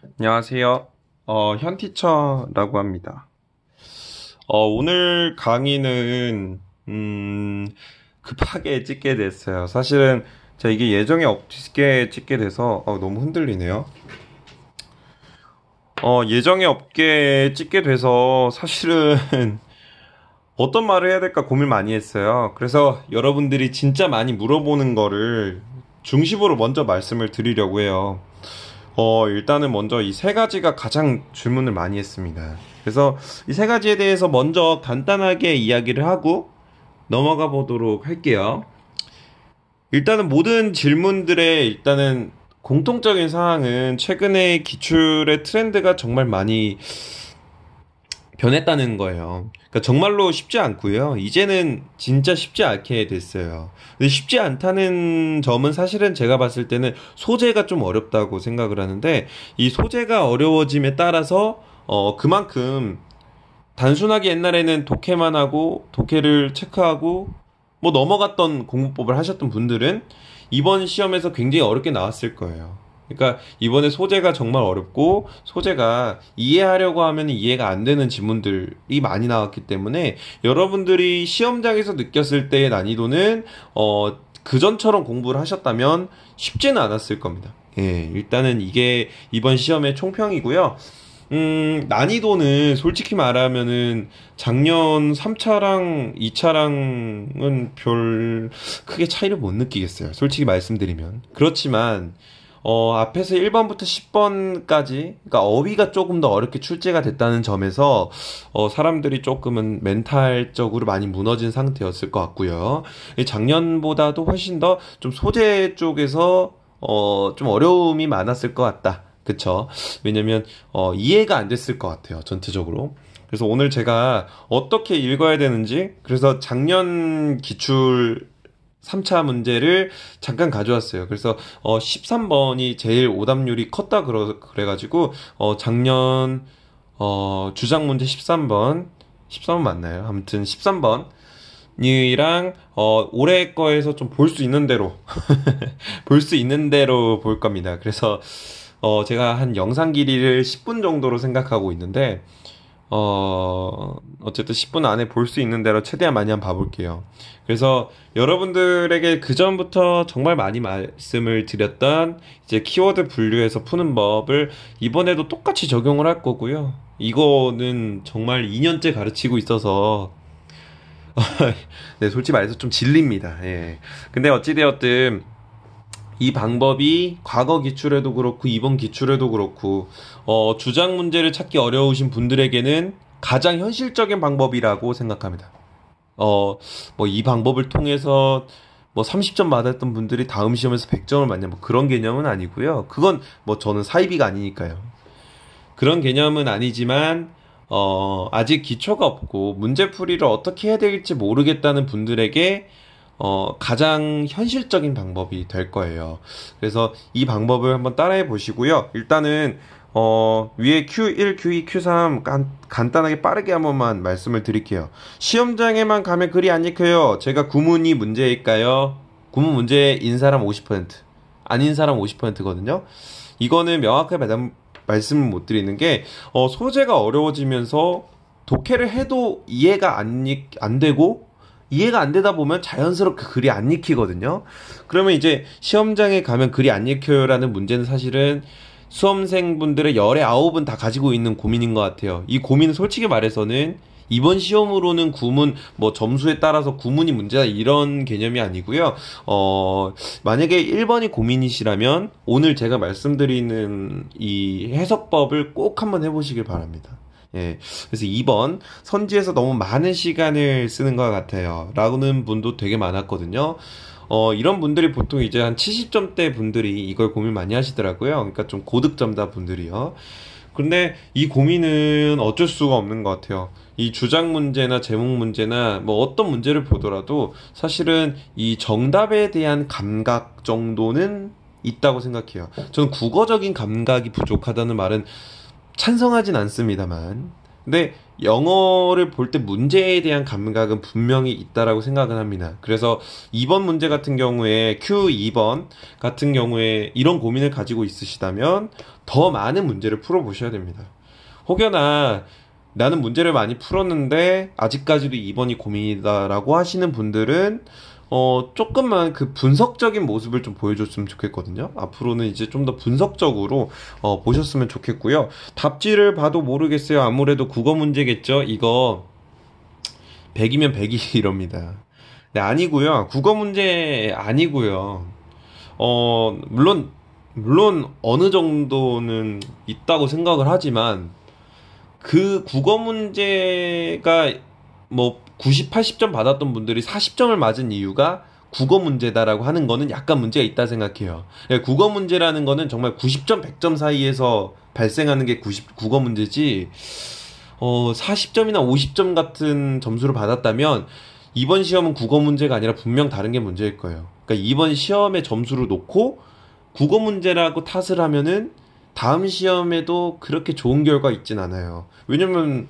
안녕하세요. 현티처라고 합니다. 오늘 강의는, 급하게 찍게 됐어요. 사실은 제가 이게 예정에 없게 찍게 돼서, 너무 흔들리네요. 예정에 없게 찍게 돼서 사실은 어떤 말을 해야 될까 고민 많이 했어요. 그래서 여러분들이 진짜 많이 물어보는 거를 중심으로 먼저 말씀을 드리려고 해요. 일단은 먼저 이 세 가지가 가장 질문을 많이 했습니다. 그래서 이 세 가지에 대해서 먼저 간단하게 이야기를 하고 넘어가 보도록 할게요. 일단은 모든 질문들의 일단은 공통적인 사항은 최근에 기출의 트렌드가 정말 많이 변했다는 거예요. 그러니까 정말로 쉽지 않고요. 이제는 진짜 쉽지 않게 됐어요. 근데 쉽지 않다는 점은 사실은 제가 봤을 때는 소재가 좀 어렵다고 생각을 하는데 이 소재가 어려워짐에 따라서 그만큼 단순하게 옛날에는 독해만 하고 독해를 체크하고 뭐 넘어갔던 공부법을 하셨던 분들은 이번 시험에서 굉장히 어렵게 나왔을 거예요. 그러니까 이번에 소재가 정말 어렵고 소재가 이해하려고 하면 이해가 안 되는 지문들이 많이 나왔기 때문에 여러분들이 시험장에서 느꼈을 때의 난이도는 그전처럼 공부를 하셨다면 쉽지는 않았을 겁니다. 예, 일단은 이게 이번 시험의 총평이고요. 난이도는 솔직히 말하면은 작년 3차랑 2차랑은 별 크게 차이를 못 느끼겠어요. 솔직히 말씀드리면. 그렇지만, 앞에서 1번부터 10번까지, 그러니까 어휘가 조금 더 어렵게 출제가 됐다는 점에서, 사람들이 조금은 멘탈적으로 많이 무너진 상태였을 것 같고요. 작년보다도 훨씬 더 좀 소재 쪽에서, 좀 어려움이 많았을 것 같다. 그쵸? 왜냐면, 이해가 안 됐을 것 같아요, 전체적으로. 그래서 오늘 제가 어떻게 읽어야 되는지, 그래서 작년 기출 3차 문제를 잠깐 가져왔어요. 그래서, 13번이 제일 오답률이 컸다 그래가지고, 작년, 주장 문제 13번, 13번 맞나요? 아무튼 13번. 이랑 올해 거에서 좀 볼 수 있는 대로 볼 수 있는 대로 볼 겁니다. 그래서 제가 한 영상 길이를 10분 정도로 생각하고 있는데 어쨌든 10분 안에 볼 수 있는 대로 최대한 많이 한번 봐볼게요. 그래서 여러분들에게 그전부터 정말 많이 말씀을 드렸던 이제 키워드 분류해서 푸는 법을 이번에도 똑같이 적용을 할 거고요. 이거는 정말 2년째 가르치고 있어서 네, 솔직히 말해서 좀 질립니다. 예. 근데 어찌되었든 이 방법이 과거 기출에도 그렇고 이번 기출에도 그렇고 주장 문제를 찾기 어려우신 분들에게는 가장 현실적인 방법이라고 생각합니다. 뭐 이 방법을 통해서 뭐 30점 받았던 분들이 다음 시험에서 100점을 맞냐 뭐 그런 개념은 아니고요. 그건 뭐 저는 사이비가 아니니까요. 그런 개념은 아니지만 아직 기초가 없고 문제풀이를 어떻게 해야 될지 모르겠다는 분들에게 가장 현실적인 방법이 될 거예요. 그래서 이 방법을 한번 따라해 보시고요. 일단은 위에 Q1, Q2, Q3 간단하게 빠르게 한 번만 말씀을 드릴게요. 시험장에만 가면 글이 안 읽혀요. 제가 구문이 문제일까요? 구문 문제인 사람 50%, 아닌 사람 50%거든요. 이거는 명확하게 말씀을 못 드리는 게 소재가 어려워지면서 독해를 해도 이해가 안 되고 이해가 안 되다 보면 자연스럽게 글이 안 읽히거든요. 그러면 이제 시험장에 가면 글이 안 읽혀요라는 문제는 사실은 수험생분들의 열의 9은 다 가지고 있는 고민인 것 같아요. 이 고민은 솔직히 말해서는 이번 시험으로는 구문, 뭐 점수에 따라서 구문이 문제다 이런 개념이 아니고요. 만약에 1번이 고민이시라면 오늘 제가 말씀드리는 이 해석법을 꼭 한번 해보시길 바랍니다. 예. 그래서 2번, 선지에서 너무 많은 시간을 쓰는 것 같아요. 라는 분도 되게 많았거든요. 이런 분들이 보통 이제 한 70점대 분들이 이걸 고민 많이 하시더라고요. 그러니까 좀 고득점자 분들이요. 근데 이 고민은 어쩔 수가 없는 것 같아요. 이 주장 문제나 제목 문제나 뭐 어떤 문제를 보더라도 사실은 이 정답에 대한 감각 정도는 있다고 생각해요. 저는 국어적인 감각이 부족하다는 말은 찬성하진 않습니다만, 근데 영어를 볼 때 문제에 대한 감각은 분명히 있다라고 생각은 합니다. 그래서 2번 문제 같은 경우에 Q2번 같은 경우에 이런 고민을 가지고 있으시다면 더 많은 문제를 풀어보셔야 됩니다. 혹여나 나는 문제를 많이 풀었는데 아직까지도 2번이 고민이다라고 하시는 분들은 조금만 그 분석적인 모습을 좀 보여줬으면 좋겠거든요. 앞으로는 이제 좀 더 분석적으로 보셨으면 좋겠고요. 답지를 봐도 모르겠어요. 아무래도 국어 문제겠죠. 이거 100이면 100이 이럽니다. 네, 아니고요. 국어 문제 아니고요. 물론 어느 정도는 있다고 생각을 하지만 그 국어 문제가 뭐 90, 80점 받았던 분들이 40점을 맞은 이유가 국어 문제다라고 하는 거는 약간 문제가 있다 생각해요. 국어 문제라는 거는 정말 90점, 100점 사이에서 발생하는 게 국어 문제지, 40점이나 50점 같은 점수를 받았다면 이번 시험은 국어 문제가 아니라 분명 다른 게 문제일 거예요. 그러니까 이번 시험의 점수를 놓고 국어 문제라고 탓을 하면은 다음 시험에도 그렇게 좋은 결과 있진 않아요. 왜냐면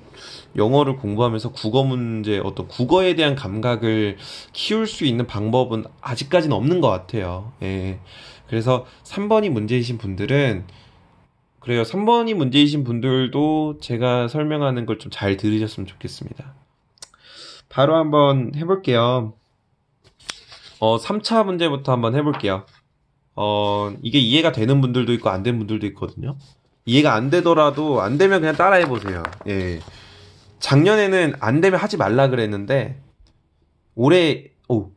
영어를 공부하면서 국어 문제, 어떤 국어에 대한 감각을 키울 수 있는 방법은 아직까지는 없는 것 같아요. 예. 그래서 3번이 문제이신 분들은, 그래요. 3번이 문제이신 분들도 제가 설명하는 걸 좀 잘 들으셨으면 좋겠습니다. 바로 한번 해볼게요. 3차 문제부터 한번 해볼게요. 이게 이해가 되는 분들도 있고 안 되는 분들도 있거든요. 이해가 안 되더라도 안 되면 그냥 따라해 보세요. 예. 작년에는 안 되면 하지 말라 그랬는데 올해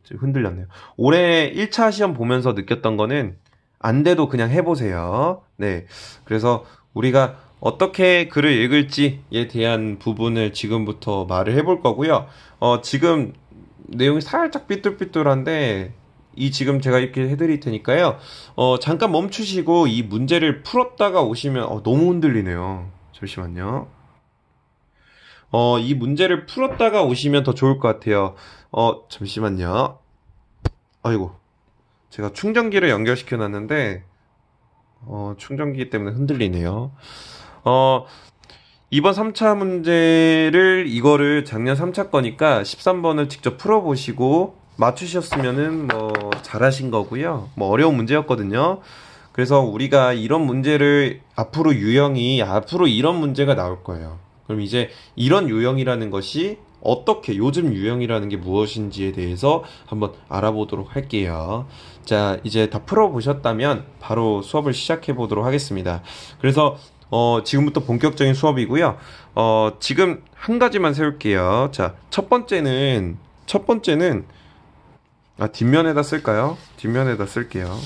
흔들렸네요. 올해 1차 시험 보면서 느꼈던 거는 안 돼도 그냥 해보세요. 네. 그래서 우리가 어떻게 글을 읽을지에 대한 부분을 지금부터 말을 해볼 거고요. 지금 내용이 살짝 삐뚤삐뚤한데 이 지금 제가 이렇게 해드릴 테니까요. 잠깐 멈추시고 이 문제를 풀었다가 오시면 너무 흔들리네요. 잠시만요. 이 문제를 풀었다가 오시면 더 좋을 것 같아요. 잠시만요. 아이고, 제가 충전기를 연결시켜 놨는데 충전기 때문에 흔들리네요. 이번 3차 문제를, 이거를 작년 3차 거니까 13번을 직접 풀어보시고 맞추셨으면은 뭐 잘하신 거고요. 뭐 어려운 문제였거든요. 그래서 우리가 이런 문제를 앞으로 이런 문제가 나올 거예요. 그럼 이제 이런 유형이라는 것이 어떻게, 요즘 유형이라는 게 무엇인지에 대해서 한번 알아보도록 할게요. 자, 이제 다 풀어보셨다면 바로 수업을 시작해 보도록 하겠습니다. 그래서 지금부터 본격적인 수업이고요. 지금 한 가지만 세울게요. 자, 첫 번째는, 뒷면에다 쓸까요? 뒷면에다 쓸게요.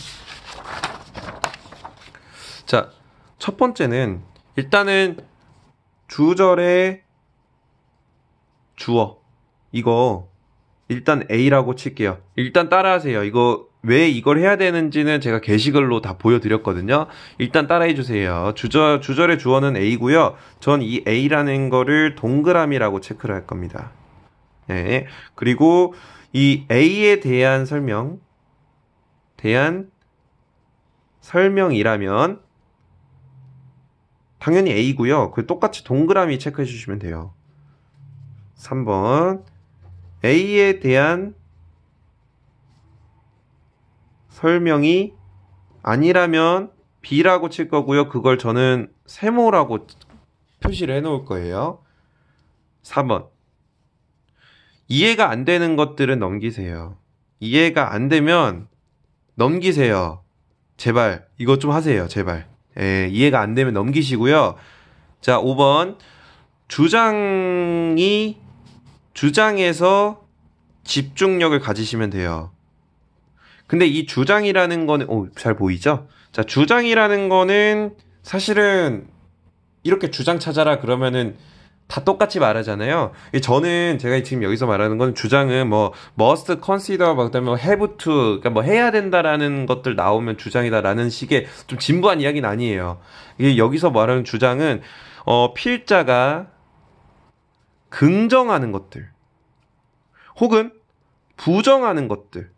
자, 첫 번째는, 일단은, 주절의 주어. 이거, 일단 A라고 칠게요. 일단 따라하세요. 왜 이걸 해야 되는지는 제가 게시글로 다 보여드렸거든요. 일단 따라해주세요. 주절의 주어는 A고요. 전 이 A라는 거를 동그라미라고 체크를 할 겁니다. 네. 그리고 이 A에 대한 설명이라면 당연히 A고요. 그 똑같이 동그라미 체크해 주시면 돼요. 3번. A에 대한 설명이 아니라면 B라고 칠 거고요. 그걸 저는 세모라고 표시를 해 놓을 거예요. 4번. 이해가 안 되는 것들은 넘기세요. 이해가 안 되면 넘기세요. 제발 이것 좀 하세요. 제발. 이해가 안 되면 넘기시고요. 자, 5번. 주장에서 집중력을 가지시면 돼요. 근데 이 주장이라는 거는, 잘 보이죠? 자, 주장이라는 거는 사실은 이렇게 주장 찾아라 그러면은 다 똑같이 말하잖아요. 제가 지금 여기서 말하는 건, 주장은 뭐 must consider, 그다음에 have to, 그러니까 뭐 해야 된다라는 것들 나오면 주장이다라는 식의 좀 진부한 이야기는 아니에요. 이게 여기서 말하는 주장은 필자가 긍정하는 것들 혹은 부정하는 것들,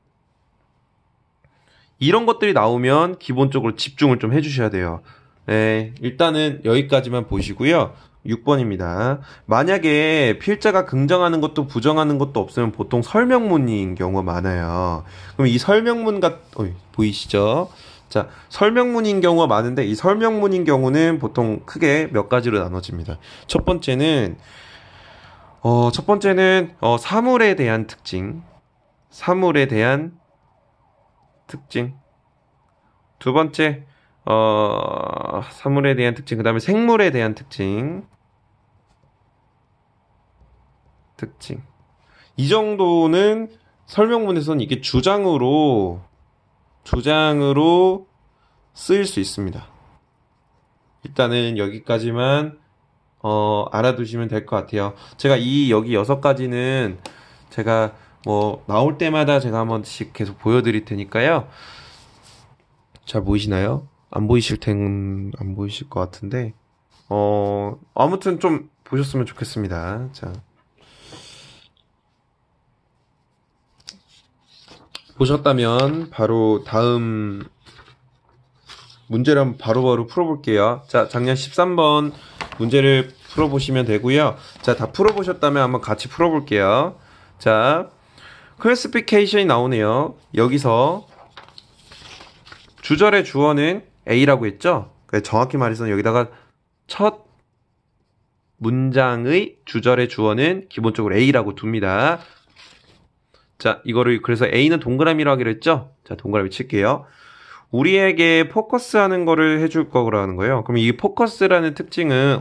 이런 것들이 나오면 기본적으로 집중을 좀 해주셔야 돼요. 일단은 여기까지만 보시고요. 6번입니다. 만약에 필자가 긍정하는 것도 부정하는 것도 없으면 보통 설명문인 경우가 많아요. 그럼 이 보이시죠? 자, 설명문인 경우가 많은데 이 설명문인 경우는 보통 크게 몇 가지로 나눠집니다. 첫 번째는 사물에 대한 특징. 사물에 대한 특징. 두 번째, 사물에 대한 특징. 그 다음에 생물에 대한 특징. 이 정도는 설명문에서는 이게 주장으로 쓰일 수 있습니다. 일단은 여기까지만 알아두시면 될 것 같아요. 제가 여기 6가지는 제가 나올 때마다 제가 한 번씩 계속 보여드릴 테니까요. 잘 보이시나요? 안 보이실 것 같은데 아무튼 좀 보셨으면 좋겠습니다. 자, 보셨다면 바로 다음 문제를 한번 바로바로 풀어볼게요. 자, 작년 13번 문제를 풀어보시면 되고요. 자, 다 풀어보셨다면 한번 같이 풀어볼게요. 자, 클래시피케이션이 나오네요. 여기서 주절의 주어는 A라고 했죠? 정확히 말해서 여기다가 첫 문장의 주절의 주어는 기본적으로 A라고 둡니다. 자, 이거를 그래서 A는 동그라미로 하기로 했죠? 자, 동그라미 칠게요. 우리에게 포커스하는 거를 해줄 거라는 거예요. 그럼 이 포커스라는 특징은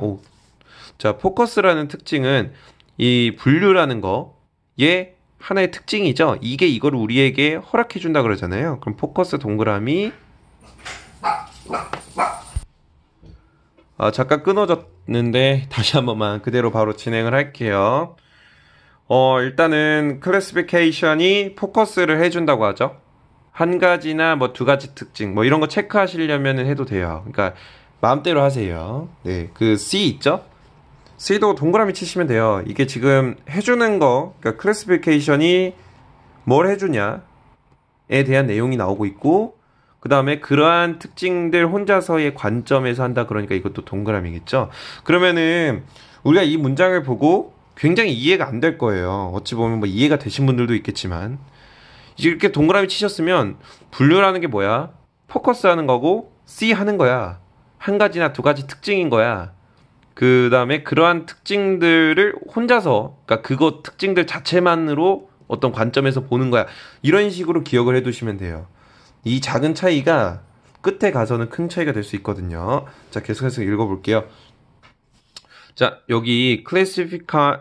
포커스라는 특징은 이 분류라는 거의 하나의 특징이죠. 이게 이거를 우리에게 허락해 준다 그러잖아요. 그럼 포커스 동그라미. 잠깐 끊어졌는데 다시 한 번만 그대로 바로 진행을 할게요. 일단은 클래시피케이션이 포커스를 해준다고 하죠. 한 가지나 두 가지 특징 이런 거 체크하시려면 해도 돼요. 그러니까 마음대로 하세요. 네, 그 C 있죠? C도 동그라미 치시면 돼요. 이게 지금 해주는 거, 그러니까 클래시피케이션이 뭘 해주냐에 대한 내용이 나오고 있고, 그 다음에 그러한 특징들 혼자서의 관점에서 한다 그러니까 이것도 동그라미겠죠? 그러면은 우리가 이 문장을 보고 굉장히 이해가 안 될 거예요. 어찌 보면 이해가 되신 분들도 있겠지만 이렇게 동그라미 치셨으면 분류라는 게 뭐야? 포커스 하는 거고 C 하는 거야. 한 가지나 두 가지 특징인 거야. 그 다음에 그러한 특징들을 혼자서, 그러니까 그거 특징들 자체만으로 어떤 관점에서 보는 거야. 이런 식으로 기억을 해두시면 돼요. 이 작은 차이가 끝에 가서는 큰 차이가 될 수 있거든요. 자, 계속해서 읽어볼게요. 자, 여기 classify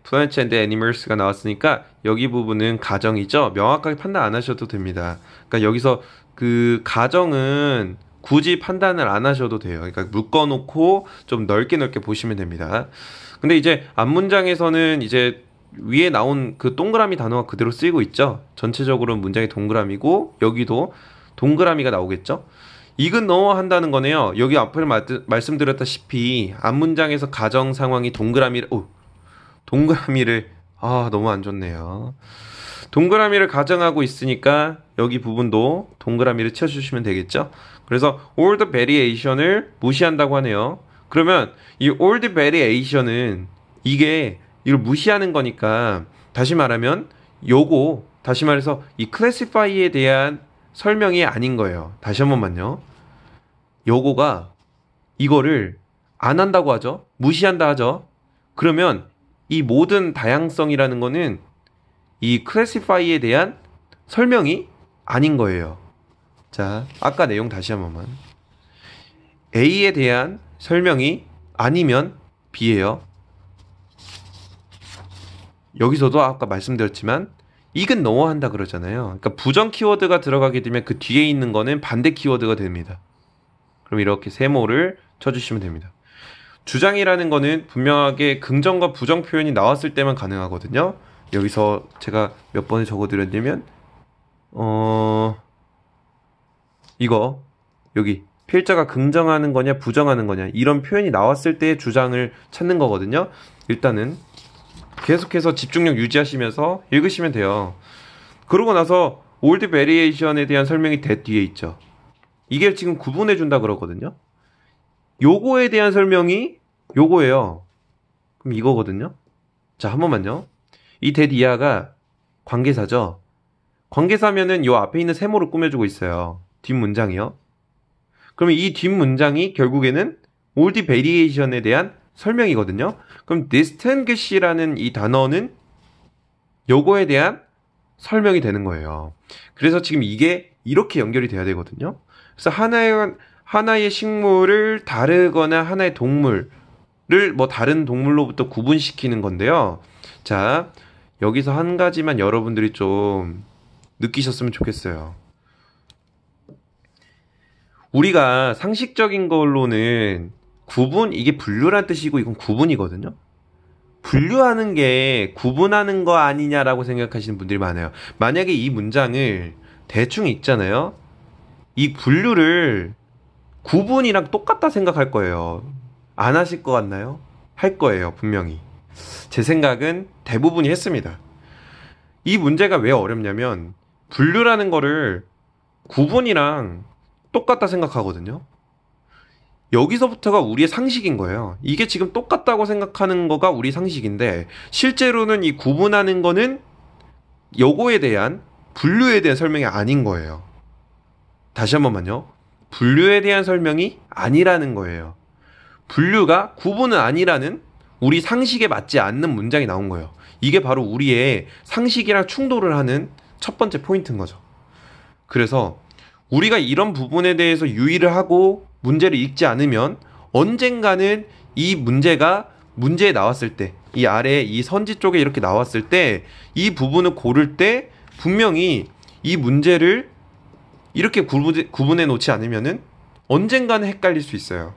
plants and animals가 나왔으니까 여기 부분은 가정이죠. 명확하게 판단 안 하셔도 됩니다. 그러니까 여기서 그 가정은 굳이 판단을 안 하셔도 돼요. 그러니까 묶어놓고 좀 넓게 보시면 됩니다. 근데 이제 앞문장에서는 이제 위에 나온 그 동그라미 단어가 그대로 쓰이고 있죠. 전체적으로 문장이 동그라미고 여기도 동그라미가 나오겠죠. 이건 넣어 한다는 거네요. 여기 앞에 말씀드렸다시피 앞문장에서 가정 상황이 동그라미를 너무 안 좋네요. 동그라미를 가정하고 있으니까 여기 부분도 동그라미를 쳐주시면 되겠죠. 그래서 all the variation을 무시한다고 하네요. 그러면 이 all the variation은 이걸 무시하는 거니까 다시 말하면 다시 말해서 이 classify에 대한 설명이 아닌 거예요. 다시 한 번만요. 요거가 이거를 안 한다고 하죠. 무시한다 하죠. 그러면 이 모든 다양성이라는 거는 이 classify에 대한 설명이 아닌 거예요. 자, 아까 내용 다시 한 번만. A에 대한 설명이 아니면 B예요. 여기서도 아까 말씀드렸지만 이건 넣어 한다 그러잖아요. 그러니까 부정 키워드가 들어가게 되면 그 뒤에 있는 거는 반대 키워드가 됩니다. 그럼 이렇게 세모를 쳐주시면 됩니다. 주장이라는 거는 분명하게 긍정과 부정 표현이 나왔을 때만 가능하거든요. 여기서 제가 몇 번에 적어드렸냐면 이거 여기 필자가 긍정하는 거냐 부정하는 거냐 이런 표현이 나왔을 때 주장을 찾는 거거든요. 일단은 계속해서 집중력 유지하시면서 읽으시면 돼요. 그러고 나서 old variation에 대한 설명이 뒤에 있죠. 이게 지금 구분해 준다 그러거든요. 요거에 대한 설명이 요거예요. 그럼 이거거든요. 자, 한 번만요. 이 that 이하가 관계사죠. 관계사면은 요 앞에 있는 세모를 꾸며주고 있어요. 뒷문장이요. 그러면 이 뒷문장이 결국에는 all the variation에 대한 설명이거든요. 그럼 distinguish라는 이 단어는 요거에 대한 설명이 되는 거예요. 그래서 지금 이게 이렇게 연결이 돼야 되거든요. 그래서 하나의 식물을 다르거나 하나의 동물을 뭐 다른 동물로부터 구분시키는 건데요. 자, 여기서 한 가지만 여러분들이 좀 느끼셨으면 좋겠어요. 우리가 상식적인 걸로는 구분, 이게 분류란 뜻이고 이건 구분이거든요. 분류하는 게 구분하는 거 아니냐라고 생각하시는 분들이 많아요. 만약에 이 문장을 대충 읽잖아요. 이 분류를 구분이랑 똑같다 생각할 거예요. 안 하실 것 같나요? 할 거예요, 분명히. 제 생각은 대부분이 했습니다. 이 문제가 왜 어렵냐면 분류라는 거를 구분이랑 똑같다 생각하거든요. 여기서부터가 우리의 상식인 거예요. 이게 지금 똑같다고 생각하는 거가 우리 상식인데 실제로는 이 구분하는 거는 요거에 대한 분류에 대한 설명이 아닌 거예요. 다시 한 번만요. 분류에 대한 설명이 아니라는 거예요. 분류가 구분은 아니라는 우리 상식에 맞지 않는 문장이 나온 거예요. 이게 바로 우리의 상식이랑 충돌을 하는 첫 번째 포인트인 거죠. 그래서 우리가 이런 부분에 대해서 유의를 하고 문제를 읽지 않으면 언젠가는 이 문제가 문제에 나왔을 때, 이 아래 이 선지 쪽에 이렇게 나왔을 때 이 부분을 고를 때 분명히 이 문제를 이렇게 구분해 놓지 않으면은 언젠가는 헷갈릴 수 있어요.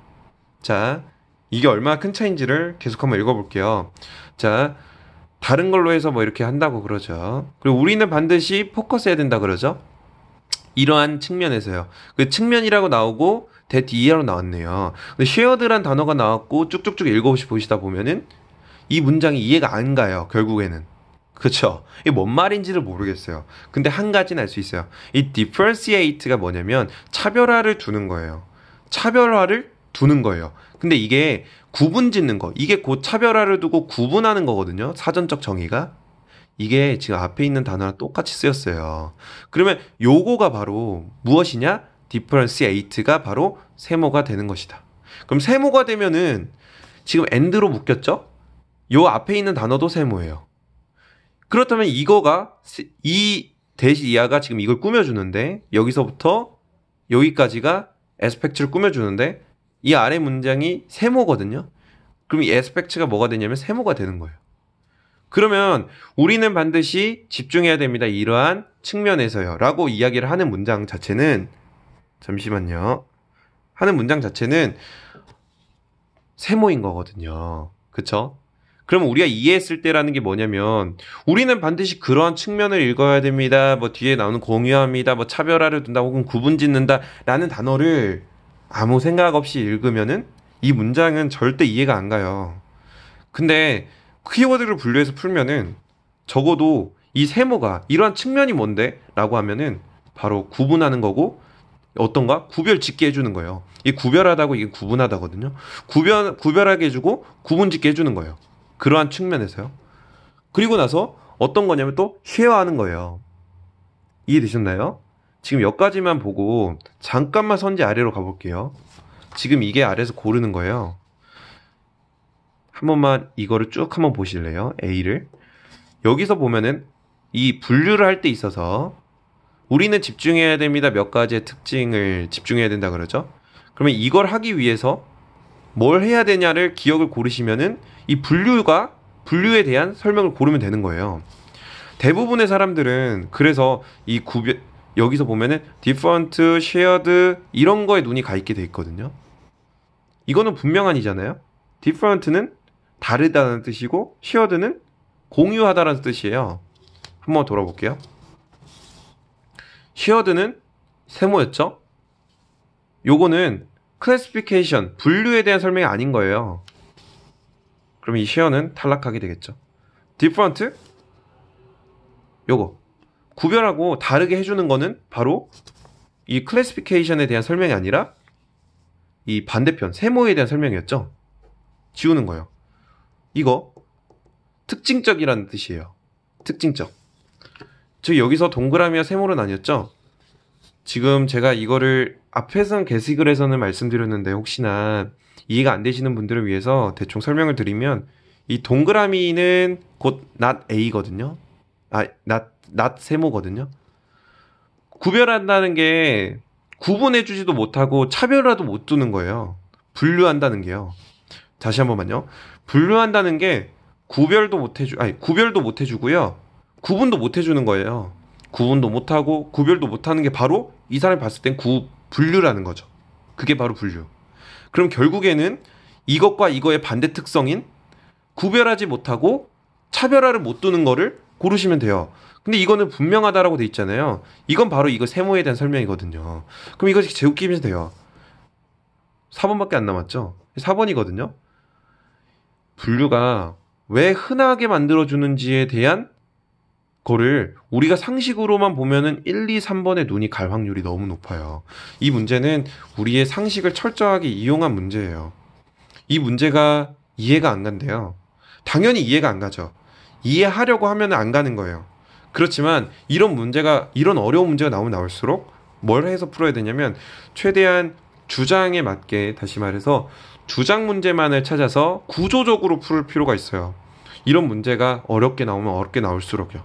자, 이게 얼마나 큰 차이인지를 계속 한번 읽어볼게요. 자, 다른 걸로 해서 뭐 이렇게 한다고 그러죠. 그리고 우리는 반드시 포커스해야 된다 그러죠. 이러한 측면에서요. 그 측면이라고 나오고 that 이하로 나왔네요. 근데 shared란 단어가 나왔고 쭉쭉쭉 읽어보시다 보면은 이 문장이 이해가 안 가요. 결국에는. 그쵸? 이게 뭔 말인지를 모르겠어요. 근데 한 가지는 알 수 있어요. 이 differentiate가 뭐냐면 차별화를 두는 거예요. 차별화를 두는 거예요. 근데 이게 구분 짓는 거. 이게 곧 차별화를 두고 구분하는 거거든요. 사전적 정의가. 이게 지금 앞에 있는 단어랑 똑같이 쓰였어요. 그러면 요거가 바로 무엇이냐? differentiate가 바로 세모가 되는 것이다. 그럼 세모가 되면은 지금 and로 묶였죠? 요 앞에 있는 단어도 세모예요. 그렇다면 이거가 이 대시 이하가 지금 이걸 꾸며주는데 여기서부터 여기까지가 aspect를 꾸며주는데 이 아래 문장이 세모거든요. 그럼 이 aspect가 뭐가 되냐면 세모가 되는 거예요. 그러면 우리는 반드시 집중해야 됩니다. 이러한 측면에서요. 라고 이야기를 하는 문장 자체는 잠시만요. 하는 문장 자체는 세모인 거거든요. 그쵸? 그럼 우리가 이해했을 때라는 게 뭐냐면 우리는 반드시 그러한 측면을 읽어야 됩니다. 뭐 뒤에 나오는 공유합니다. 뭐 차별화를 둔다 혹은 구분 짓는다 라는 단어를 아무 생각 없이 읽으면은 이 문장은 절대 이해가 안 가요. 근데 키워드를 분류해서 풀면은 적어도 이 세모가 이러한 측면이 뭔데? 라고 하면은 바로 구분하는 거고 어떤가? 구별 짓게 해주는 거예요. 이 구별하다고 이게 구분하다거든요. 구별하게 해주고 구분 짓게 해주는 거예요. 그러한 측면에서요. 그리고 나서 어떤 거냐면 또 쉐어하는 거예요. 이해되셨나요? 지금 여기까지만 보고 잠깐만 선지 아래로 가볼게요. 지금 이게 아래에서 고르는 거예요. 한 번만 이거를 쭉 한번 보실래요? A를. 여기서 보면은 이 분류를 할 때 있어서 우리는 집중해야 됩니다. 몇 가지의 특징을 집중해야 된다 그러죠. 그러면 이걸 하기 위해서 뭘 해야 되냐를 기억을 고르시면은 이 분류에 대한 설명을 고르면 되는 거예요. 대부분의 사람들은 그래서 이 구별 여기서 보면은 different, shared 이런 거에 눈이 가 있게 돼 있거든요. 이거는 분명한이잖아요. different는 다르다는 뜻이고 shared는 공유하다라는 뜻이에요. 한번 돌아볼게요. shared는 세모였죠? 요거는 classification, 분류에 대한 설명이 아닌 거예요. 그럼 이 share는 탈락하게 되겠죠. different 요거 구별하고 다르게 해주는 거는 바로 이 classification에 대한 설명이 아니라 이 반대편 세모에 대한 설명이었죠. 지우는 거예요. 이거 특징적이라는 뜻이에요. 특징적. 즉 여기서 동그라미와 세모로 나뉘었죠. 지금 제가 이거를 앞에선 게시글에서는 말씀드렸는데 혹시나 이해가 안 되시는 분들을 위해서 대충 설명을 드리면 이 동그라미는 곧 not A거든요. not 세모거든요. 구별한다는 게 구분해주지도 못하고 차별화도 못 두는 거예요. 분류한다는 게요. 다시 한 번만요. 분류한다는 게 구별도 못 해주고요. 구분도 못 해주는 거예요. 구분도 못하고 구별도 못하는 게 바로 이 사람이 봤을 땐 분류라는 거죠. 그게 바로 분류. 그럼 결국에는 이것과 이거의 반대 특성인 구별하지 못하고 차별화를 못 두는 거를 고르시면 돼요. 근데 이거는 분명하다라고 돼 있잖아요. 이건 바로 이거 세모에 대한 설명이거든요. 그럼 이거 재웃기면 돼요. 4번밖에 안 남았죠? 4번이거든요. 분류가 왜 흔하게 만들어주는지에 대한 거를 우리가 상식으로만 보면은 1, 2, 3번에 눈이 갈 확률이 너무 높아요. 이 문제는 우리의 상식을 철저하게 이용한 문제예요. 이 문제가 이해가 안 간대요. 당연히 이해가 안 가죠. 이해하려고 하면 안 가는 거예요. 그렇지만 이런 어려운 문제가 나오면 나올수록 뭘 해서 풀어야 되냐면 최대한 주장에 맞게, 다시 말해서 주장 문제만을 찾아서 구조적으로 풀 필요가 있어요. 이런 문제가 어렵게 나오면 어렵게 나올수록요.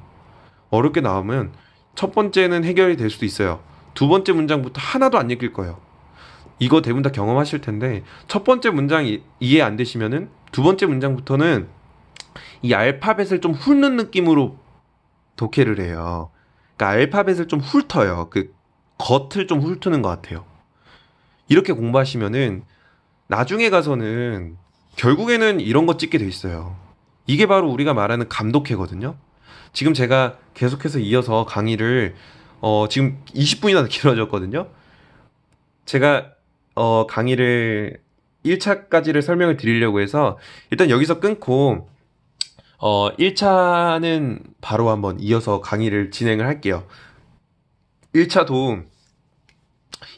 어렵게 나오면 첫 번째는 해결이 될 수도 있어요. 두 번째 문장부터 하나도 안 읽힐 거예요. 이거 대부분 다 경험하실 텐데 첫 번째 문장 이해 안 되시면은 두 번째 문장부터는 이 알파벳을 좀 훑는 느낌으로 독해를 해요. 그러니까 알파벳을 좀 훑어요. 그 겉을 좀 훑는 것 같아요. 이렇게 공부하시면은 나중에 가서는 결국에는 이런 거 찍게 돼 있어요. 이게 바로 우리가 말하는 감독회거든요. 지금 제가 계속해서 이어서 강의를 지금 20분이나 길어졌거든요. 제가 강의를 1차까지를 설명을 드리려고 해서 일단 여기서 끊고 1차는 바로 한번 이어서 강의를 진행을 할게요. 1차도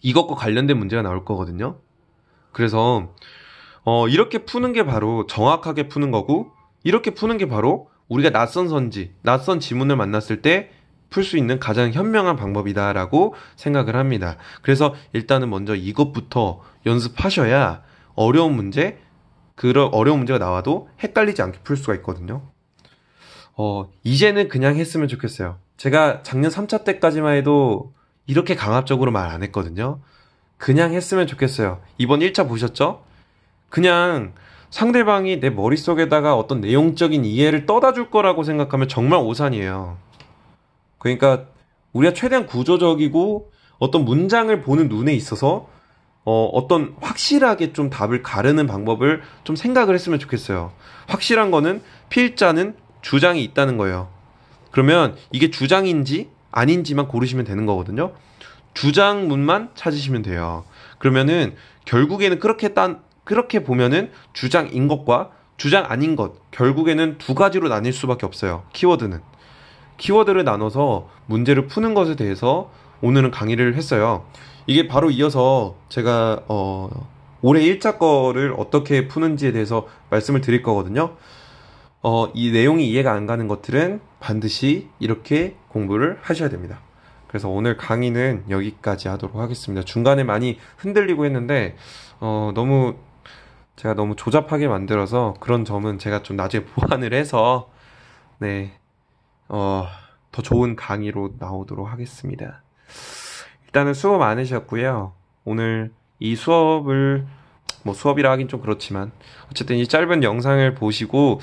이것과 관련된 문제가 나올 거거든요. 그래서 이렇게 푸는 게 바로 정확하게 푸는 거고, 이렇게 푸는 게 바로 우리가 낯선 지문을 만났을 때 풀 수 있는 가장 현명한 방법이다라고 생각을 합니다. 그래서 일단은 먼저 이것부터 연습하셔야 어려운 문제가 나와도 헷갈리지 않게 풀 수가 있거든요. 이제는 그냥 했으면 좋겠어요. 제가 작년 3차 때까지만 해도 이렇게 강압적으로 말 안 했거든요. 그냥 했으면 좋겠어요. 이번 1차 보셨죠? 그냥 상대방이 내 머릿속에다가 어떤 내용적인 이해를 떠다 줄 거라고 생각하면 정말 오산이에요. 그러니까 우리가 최대한 구조적이고 어떤 문장을 보는 눈에 있어서 어떤 확실하게 좀 답을 가르는 방법을 좀 생각을 했으면 좋겠어요. 확실한 거는 필자는 주장이 있다는 거예요. 그러면 이게 주장인지 아닌지만 고르시면 되는 거거든요. 주장문만 찾으시면 돼요. 그러면은 결국에는 그렇게 보면은 주장인 것과 주장 아닌 것, 결국에는 두 가지로 나뉠 수밖에 없어요. 키워드를 나눠서 문제를 푸는 것에 대해서 오늘은 강의를 했어요. 이게 바로 이어서 제가 올해 1차 거를 어떻게 푸는지에 대해서 말씀을 드릴 거거든요. 이 내용이 이해가 안 가는 것들은 반드시 이렇게 공부를 하셔야 됩니다. 그래서 오늘 강의는 여기까지 하도록 하겠습니다. 중간에 많이 흔들리고 했는데 제가 너무 조잡하게 만들어서 그런 점은 제가 좀 나중에 보완을 해서 더 좋은 강의로 나오도록 하겠습니다. 일단은 수고 많으셨고요. 오늘 이 수업이라 하긴 좀 그렇지만 어쨌든 이 짧은 영상을 보시고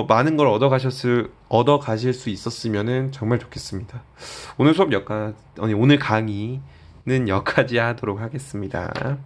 많은 걸 얻어가실 수 있었으면 정말 좋겠습니다. 오늘 강의는 여기까지 하도록 하겠습니다.